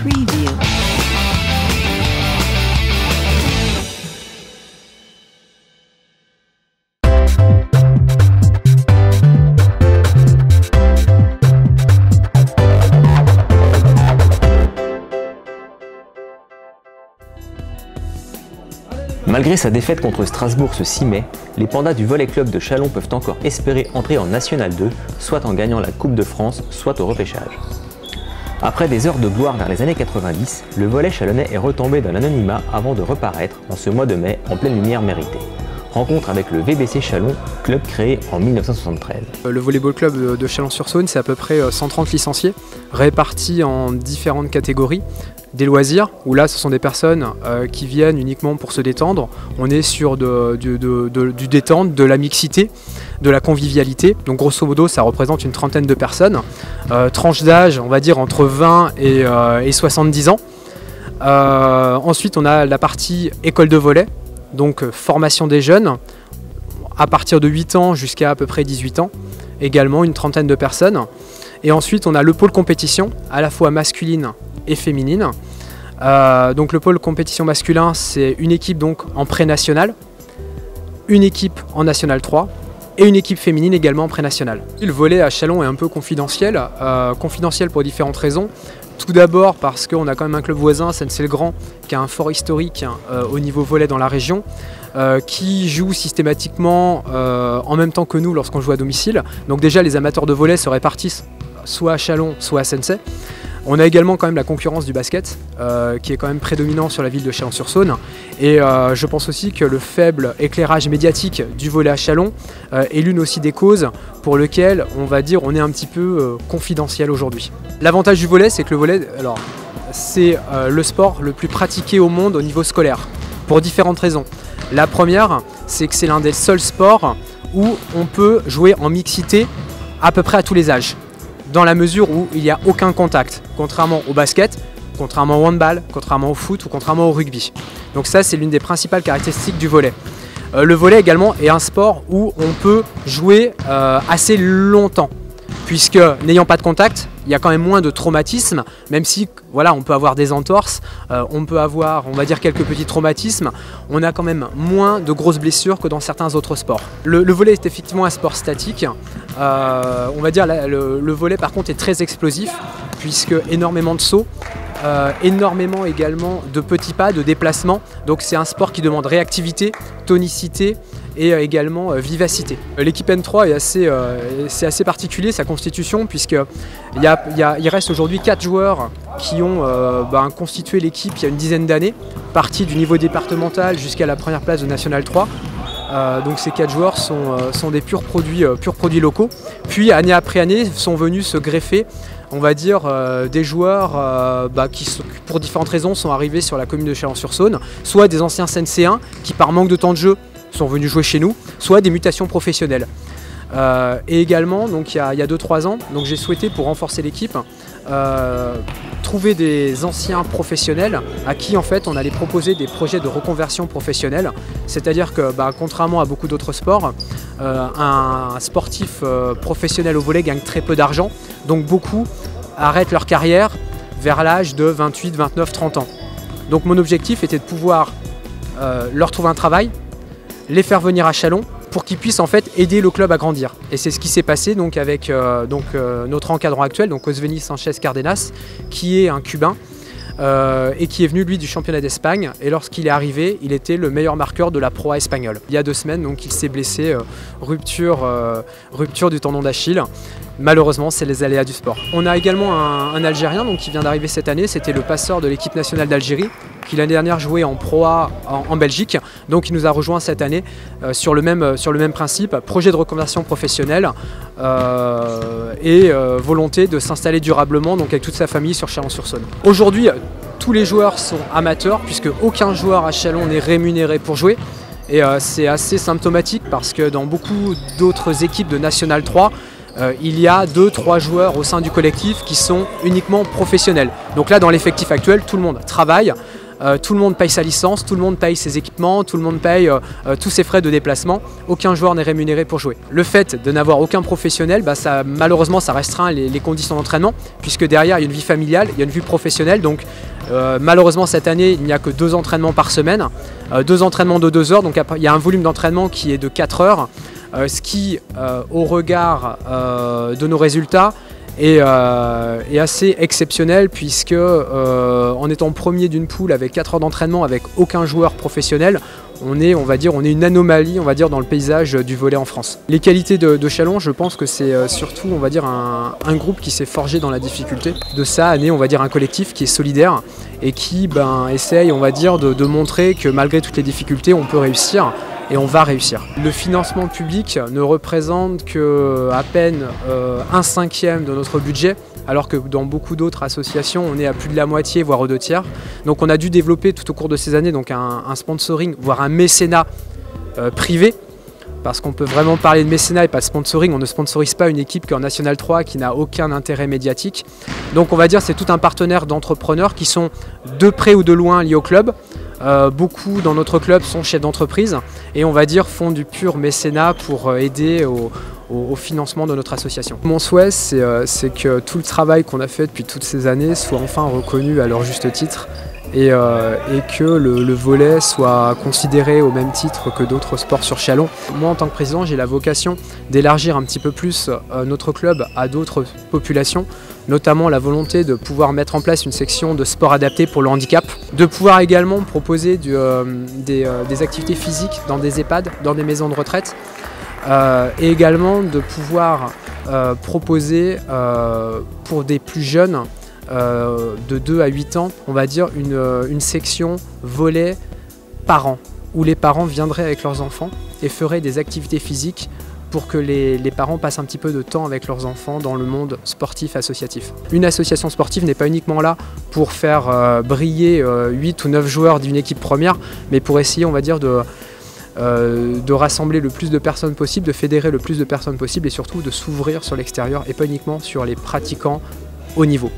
Preview. Malgré sa défaite contre Strasbourg ce 6 mai, les Pandas du Volley Club de Châlons peuvent encore espérer entrer en National 2, soit en gagnant la Coupe de France, soit au repêchage. Après des heures de gloire vers les années 90, le volley chalonnais est retombé dans l'anonymat avant de reparaître en ce mois de mai en pleine lumière méritée. Rencontre avec le VBC Châlons, club créé en 1973. Le volleyball club de Chalon-sur-Saône, c'est à peu près 130 licenciés, répartis en différentes catégories. Des loisirs, où là ce sont des personnes qui viennent uniquement pour se détendre. On est sur du détente, de la mixité, de la convivialité. Donc grosso modo ça représente une trentaine de personnes. Tranche d'âge, on va dire entre 20 et 70 ans. Ensuite on a la partie école de volley, donc formation des jeunes, à partir de 8 ans jusqu'à à peu près 18 ans. Également une trentaine de personnes. Et ensuite on a le pôle compétition, à la fois masculine et féminine. Donc le pôle compétition masculin, c'est une équipe donc en pré-national, une équipe en national 3 et une équipe féminine également en pré-national. Le volley à Châlons est un peu confidentiel, confidentiel pour différentes raisons. Tout d'abord parce qu'on a quand même un club voisin, Sennecey-le-Grand, qui a un fort historique au niveau volley dans la région, qui joue systématiquement en même temps que nous lorsqu'on joue à domicile. Donc déjà les amateurs de volley se répartissent soit à Châlons, soit à Sennecey. On a également quand même la concurrence du basket qui est quand même prédominant sur la ville de Chalon-sur-Saône, et je pense aussi que le faible éclairage médiatique du volley à Châlons est l'une aussi des causes pour lesquelles on va dire on est un petit peu confidentiel aujourd'hui. L'avantage du volley, c'est que le volley, c'est le sport le plus pratiqué au monde au niveau scolaire pour différentes raisons. La première, c'est que c'est l'un des seuls sports où on peut jouer en mixité à peu près à tous les âges, dans la mesure où il n'y a aucun contact, contrairement au basket, contrairement au handball, contrairement au foot ou contrairement au rugby. Donc ça, c'est l'une des principales caractéristiques du volley. Le volley également est un sport où on peut jouer assez longtemps, puisque n'ayant pas de contact, il y a quand même moins de traumatismes, même si voilà, on peut avoir des entorses, on peut avoir, on va dire, quelques petits traumatismes, on a quand même moins de grosses blessures que dans certains autres sports. Le volley est effectivement un sport statique. On va dire le volley par contre est très explosif, puisque énormément de sauts, énormément également de petits pas, de déplacements. Donc c'est un sport qui demande réactivité, tonicité et également vivacité. L'équipe N3 c'est assez particulier, sa constitution, puisqu'il reste aujourd'hui 4 joueurs qui ont constitué l'équipe il y a une dizaine d'années, partis du niveau départemental jusqu'à la première place de National 3. Donc ces 4 joueurs sont des purs produits locaux. Puis année après année sont venus se greffer, on va dire, des joueurs qui pour différentes raisons sont arrivés sur la commune de Chalon-sur-Saône, soit des anciens Sennecéens qui par manque de temps de jeu sont venus jouer chez nous, soit des mutations professionnelles. Et également, donc, il y a 2-3 ans, j'ai souhaité, pour renforcer l'équipe, trouver des anciens professionnels à qui en fait on allait proposer des projets de reconversion professionnelle. C'est-à-dire que contrairement à beaucoup d'autres sports, un sportif professionnel au volley gagne très peu d'argent, donc beaucoup arrêtent leur carrière vers l'âge de 28, 29, 30 ans. Donc mon objectif était de pouvoir leur trouver un travail, les faire venir à Châlons pour qu'ils puissent en fait aider le club à grandir. Et c'est ce qui s'est passé donc avec notre encadrant actuel, donc Osveni Sanchez Cardenas, qui est un Cubain et qui est venu lui du championnat d'Espagne, et lorsqu'il est arrivé, il était le meilleur marqueur de la Pro A espagnole. Il y a 2 semaines, donc il s'est blessé, rupture du tendon d'Achille. Malheureusement, c'est les aléas du sport. On a également un Algérien qui vient d'arriver cette année, c'était le passeur de l'équipe nationale d'Algérie, qui l'année dernière jouait en Pro A en Belgique. Donc il nous a rejoint cette année sur le même principe, projet de reconversion professionnelle et volonté de s'installer durablement avec toute sa famille sur Chalon-sur-Saône. Aujourd'hui, tous les joueurs sont amateurs, puisque aucun joueur à Châlons n'est rémunéré pour jouer. Et c'est assez symptomatique parce que dans beaucoup d'autres équipes de National 3, il y a 2-3 joueurs au sein du collectif qui sont uniquement professionnels. Donc là, dans l'effectif actuel, tout le monde travaille, tout le monde paye sa licence, tout le monde paye ses équipements, tout le monde paye tous ses frais de déplacement. Aucun joueur n'est rémunéré pour jouer. Le fait de n'avoir aucun professionnel, malheureusement ça restreint les conditions d'entraînement, puisque derrière il y a une vie familiale, il y a une vie professionnelle. Donc malheureusement cette année il n'y a que 2 entraînements par semaine, 2 entraînements de 2 heures, donc il y a un volume d'entraînement qui est de 4 heures, ce qui au regard de nos résultats est assez exceptionnel, puisque en étant premier d'une poule avec 4 heures d'entraînement avec aucun joueur professionnel, on est une anomalie, on va dire, dans le paysage du volley en France. Les qualités de Châlons, je pense que c'est surtout, on va dire, un groupe qui s'est forgé dans la difficulté. De ça naît, on va dire, un collectif qui est solidaire et qui essaye, on va dire, de montrer que malgré toutes les difficultés, on peut réussir. Et on va réussir. Le financement public ne représente qu'à peine 1/5 de notre budget, alors que dans beaucoup d'autres associations, on est à plus de la moitié, voire aux 2/3. Donc on a dû développer tout au cours de ces années donc un sponsoring, voire un mécénat privé, parce qu'on peut vraiment parler de mécénat et pas de sponsoring. On ne sponsorise pas une équipe qui est en National 3, qui n'a aucun intérêt médiatique. Donc on va dire c'est tout un partenaire d'entrepreneurs qui sont de près ou de loin liés au club. Beaucoup dans notre club sont chefs d'entreprise et on va dire font du pur mécénat pour aider au financement de notre association. Mon souhait c'est que tout le travail qu'on a fait depuis toutes ces années soit enfin reconnu à leur juste titre et que le volley soit considéré au même titre que d'autres sports sur Châlons. Moi en tant que président j'ai la vocation d'élargir un petit peu plus notre club à d'autres populations, notamment la volonté de pouvoir mettre en place une section de sport adapté pour le handicap, de pouvoir également proposer des activités physiques dans des EHPAD, dans des maisons de retraite, et également de pouvoir proposer pour des plus jeunes de 2 à 8 ans, on va dire une section volley parents, où les parents viendraient avec leurs enfants et feraient des activités physiques pour que les parents passent un petit peu de temps avec leurs enfants dans le monde sportif associatif. Une association sportive n'est pas uniquement là pour faire briller 8 ou 9 joueurs d'une équipe première, mais pour essayer, on va dire, de rassembler le plus de personnes possible, de fédérer le plus de personnes possible et surtout de s'ouvrir sur l'extérieur et pas uniquement sur les pratiquants haut niveau.